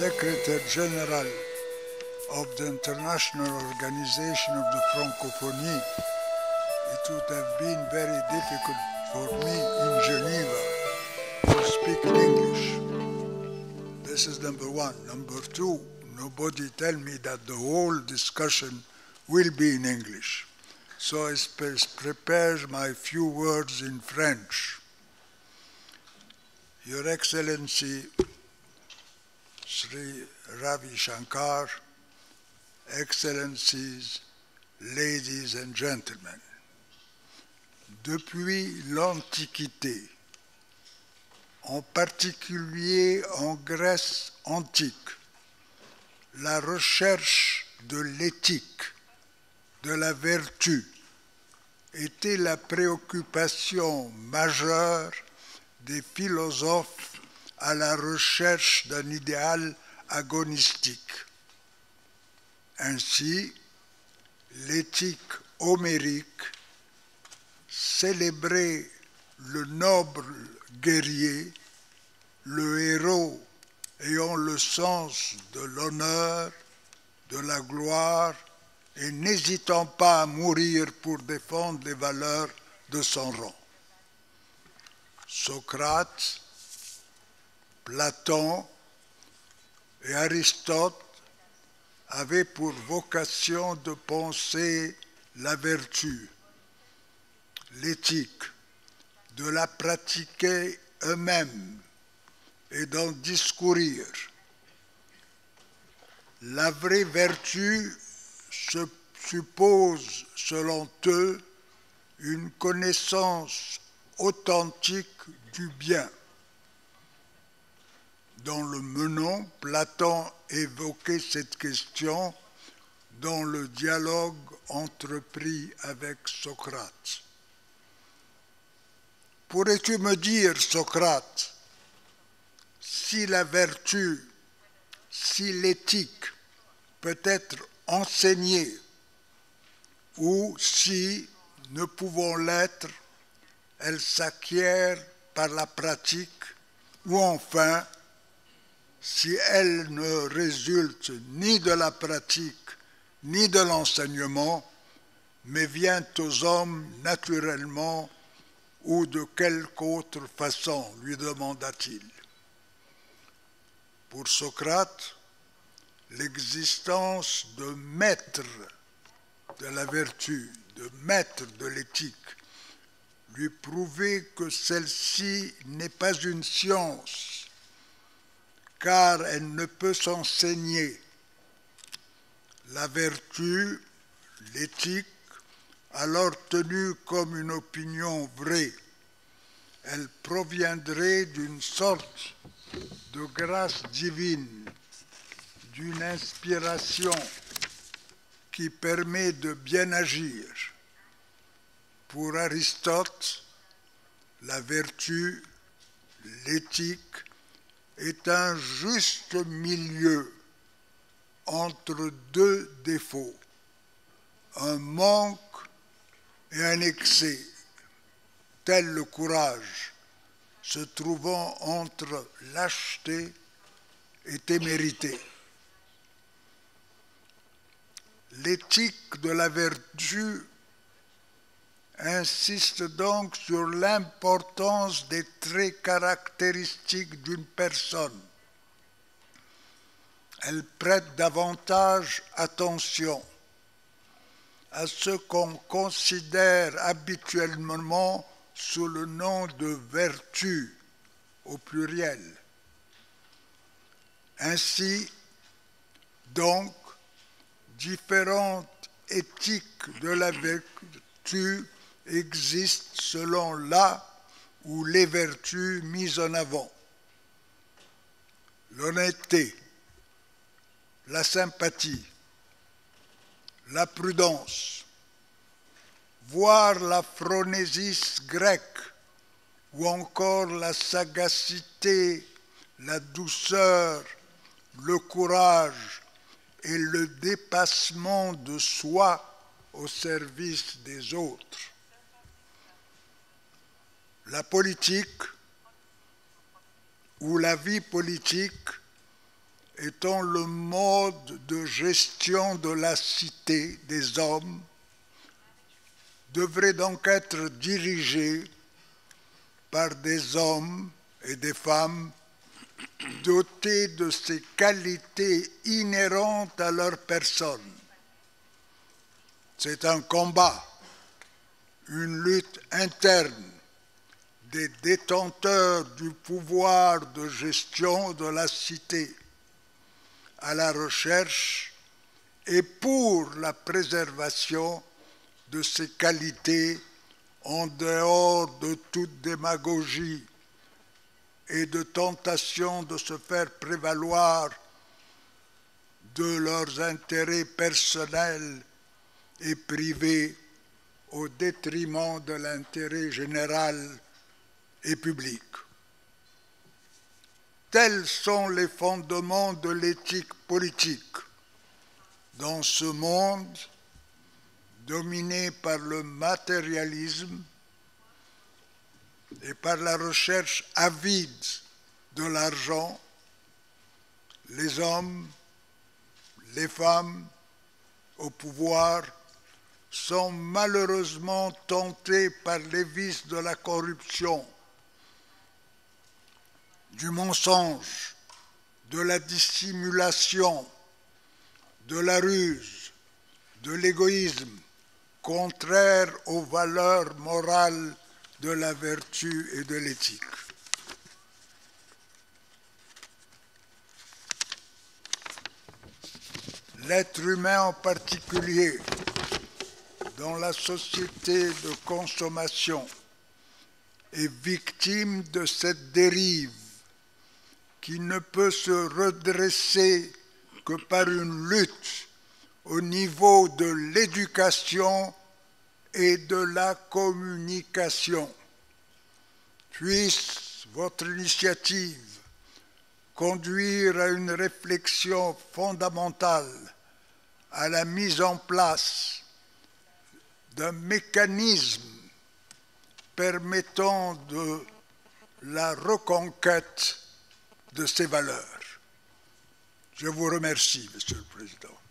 Secretary General of the International Organization of the Francophonie, it would have been very difficult for me in Geneva to speak in English. This is number one. Number two, nobody tell me that the whole discussion will be in English. So I prepare my few words in French. Your Excellency, Sri Ravi Shankar, Excellencies, ladies and gentlemen, depuis l'Antiquité, en particulier en Grèce antique, la recherche de l'éthique, de la vertu, était la préoccupation majeure des philosophes à la recherche d'un idéal agonistique. Ainsi, l'éthique homérique célébrait le noble guerrier, le héros ayant le sens de l'honneur, de la gloire et n'hésitant pas à mourir pour défendre les valeurs de son rang. Socrate, Platon et Aristote avaient pour vocation de penser la vertu, l'éthique, de la pratiquer eux-mêmes et d'en discourir. La vraie vertu suppose, selon eux, une connaissance authentique du bien. Dans le Menon, Platon évoquait cette question dans le dialogue entrepris avec Socrate. Pourrais-tu me dire, Socrate, si la vertu, si l'éthique peut être enseignée ou si, ne pouvant l'être, elle s'acquiert par la pratique ou enfin, si elle ne résulte ni de la pratique ni de l'enseignement, mais vient aux hommes naturellement ou de quelque autre façon, lui demanda-t-il. Pour Socrate, l'existence de maître de la vertu, de maître de l'éthique, lui prouvait que celle-ci n'est pas une science, car elle ne peut s'enseigner. La vertu, l'éthique, alors tenue comme une opinion vraie, elle proviendrait d'une sorte de grâce divine, d'une inspiration qui permet de bien agir. Pour Aristote, la vertu, l'éthique, est un juste milieu entre deux défauts, un manque et un excès, tel le courage, se trouvant entre lâcheté et témérité. L'éthique de la vertu insiste donc sur l'importance des traits caractéristiques d'une personne. Elle prête davantage attention à ce qu'on considère habituellement sous le nom de vertu au pluriel. Ainsi, donc, différentes éthiques de la vertu existent selon la ou les vertus mises en avant. L'honnêteté, la sympathie, la prudence, voire la phronésis grecque, ou encore la sagacité, la douceur, le courage et le dépassement de soi au service des autres. La politique ou la vie politique étant le mode de gestion de la cité des hommes, devrait donc être dirigé par des hommes et des femmes dotés de ces qualités inhérentes à leur personne. C'est un combat, une lutte interne des détenteurs du pouvoir de gestion de la cité à la recherche et pour la préservation de ces qualités en dehors de toute démagogie et de tentation de se faire prévaloir de leurs intérêts personnels et privés au détriment de l'intérêt général et public. Tels sont les fondements de l'éthique politique dans ce monde dominé par le matérialisme et par la recherche avide de l'argent. Les hommes, les femmes au pouvoir sont malheureusement tentés par les vices de la corruption, du mensonge, de la dissimulation, de la ruse, de l'égoïsme, contraire aux valeurs morales de la vertu et de l'éthique. L'être humain en particulier, dans la société de consommation, est victime de cette dérive qui ne peut se redresser que par une lutte au niveau de l'éducation et de la communication. Puisse votre initiative conduire à une réflexion fondamentale, à la mise en place d'un mécanisme permettant de la reconquête de ces valeurs. Je vous remercie, Monsieur le Président.